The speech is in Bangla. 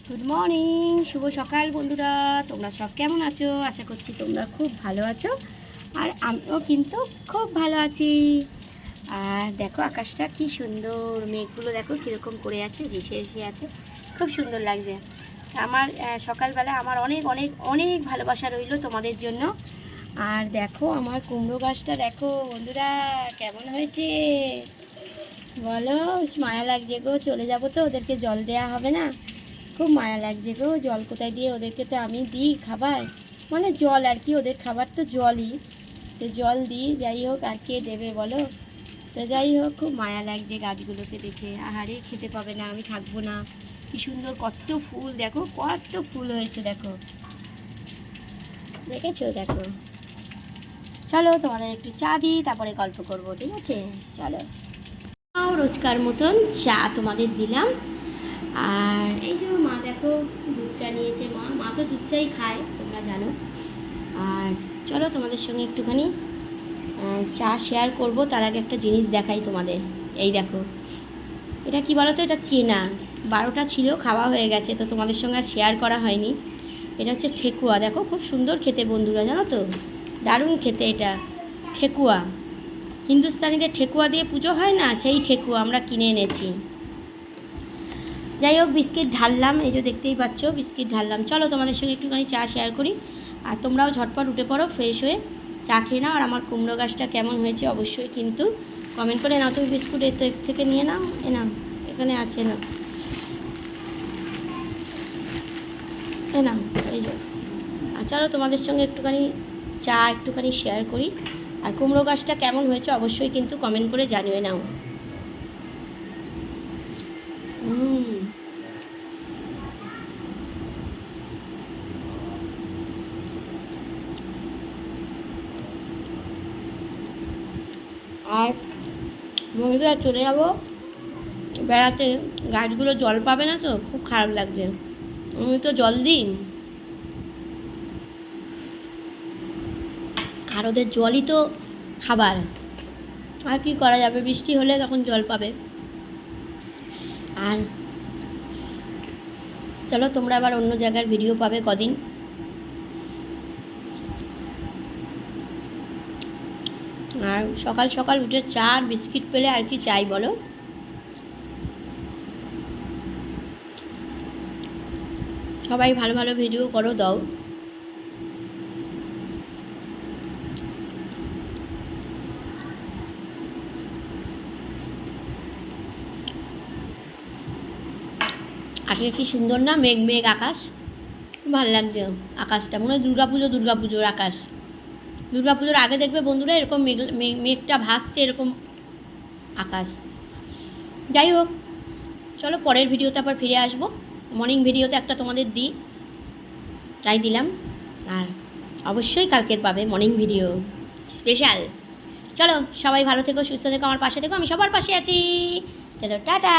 গুড মর্নিং, শুভ সকাল বন্ধুরা। তোমরা সব কেমন আছো? আশা করছি তোমরা খুব ভালো আছো, আর আমিও কিন্তু খুব ভালো আছি। আর দেখো আকাশটা কি সুন্দর, মেঘগুলো দেখো কীরকম করে আছে, ভেসে ভেসে আছে, খুব সুন্দর লাগছে। আমার সকালবেলা আমার অনেক অনেক অনেক ভালোবাসা রইলো তোমাদের জন্য। আর দেখো আমার কুমড়ো গাছটা দেখো বন্ধুরা কেমন হয়েছে বলো। মায়া লাগছে গো, চলে যাবো তো, ওদেরকে জল দেওয়া হবে না, খুব মায়া লাগছে গো। জল কোথায় দিয়ে ওদেরকে, তো আমি দিই খাবার, মানে জল আর কি, ওদের খাবার তো জলই, তো জল দিই। যাই হোক, আর কে দেবে বলো। তো যাই হোক, খুব মায়া লাগছে গাছগুলোকে দেখে। আহারে খেতে পাবে না, আমি থাকবো না। কি সুন্দর কত ফুল দেখো, কত ফুল হয়েছে দেখো, দেখেছো দেখো। চলো তোমাদের একটু চা দিই, তারপরে গল্প করবো, ঠিক আছে? চলো, রোজকার মতন চা তোমাদের দিলাম। আর এই যে মা দেখো দুধ চা নিয়েছে, মা তো দুধ চাই খায় তোমরা জানো। আর চলো তোমাদের সঙ্গে একটুখানি চা শেয়ার করব। তার আগে একটা জিনিস দেখাই তোমাদের। এই দেখো, এটা কি বলো তো, এটা কেনা, 12টা ছিল, খাওয়া হয়ে গেছে, তো তোমাদের সঙ্গে আর শেয়ার করা হয়নি। এটা হচ্ছে ঠেকুয়া, দেখো খুব সুন্দর খেতে বন্ধুরা, জানো তো, দারুণ খেতে এটা। ঠেকুয়া, হিন্দুস্তানিদের ঠেকুয়া দিয়ে পুজো হয় না, সেই ঠেকুয়া আমরা কিনে এনেছি। যাই হোক, বিস্কিট ঢাললাম, এই যে দেখতেই পাচ্ছ বিস্কিট ঢাললাম। চলো তোমাদের সঙ্গে একটুখানি চা শেয়ার করি, আর তোমরাও ঝটপট উঠে পড়ো, ফ্রেশ হয়ে চা খেয়ে নাও। আর আমার কুমড়ো গাছটা কেমন হয়েছে অবশ্যই কিন্তু কমেন্ট করে নাও। তুমি বিস্কুট এর থেকে নিয়ে নাও, নাও এখানে আছে, না নাও, এই যে। আর চলো তোমাদের সঙ্গে একটুখানি চা একটুখানি শেয়ার করি। আর কুমড়ো গাছটা কেমন হয়েছে অবশ্যই কিন্তু কমেন্ট করে জানিয়ে নাও। আর বন্ধুরা চলে যাবো বেড়াতে, গাছগুলো জল পাবে না, তো খুব খারাপ লাগছে। আমি তো জল দিই, আর ওদের জলই তো খাবার, আর কি করা যাবে, বৃষ্টি হলে তখন জল পাবে। আর চলো তোমরা আবার অন্য জায়গার ভিডিও পাবে কদিন। আর সকাল সকাল উঠে চা আর বিস্কিট পেলে আর কি চাই বলো। সবাই ভালো ভালো ভিডিও করো, দাও। আজকে কি সুন্দর না, মেঘ মেঘ আকাশ, ভালো লাগছে আকাশটা, মনে হয় দুর্গাপুজোর আকাশ। দুর্গাপুজোর আগে দেখবে বন্ধুরা এরকম মেঘটা ভাসছে, এরকম আকাশ। যাই হোক, চলো পরের ভিডিওতে আবার ফিরে আসবো। মর্নিং ভিডিওতে একটা তোমাদের দিই, তাই দিলাম। আর অবশ্যই কালকের পাবে মর্নিং ভিডিও স্পেশাল। চলো সবাই ভালো থেকো, সুস্থ থেকো, আমার পাশে থেকো, আমি সবার পাশে আছি। চলো টাটা।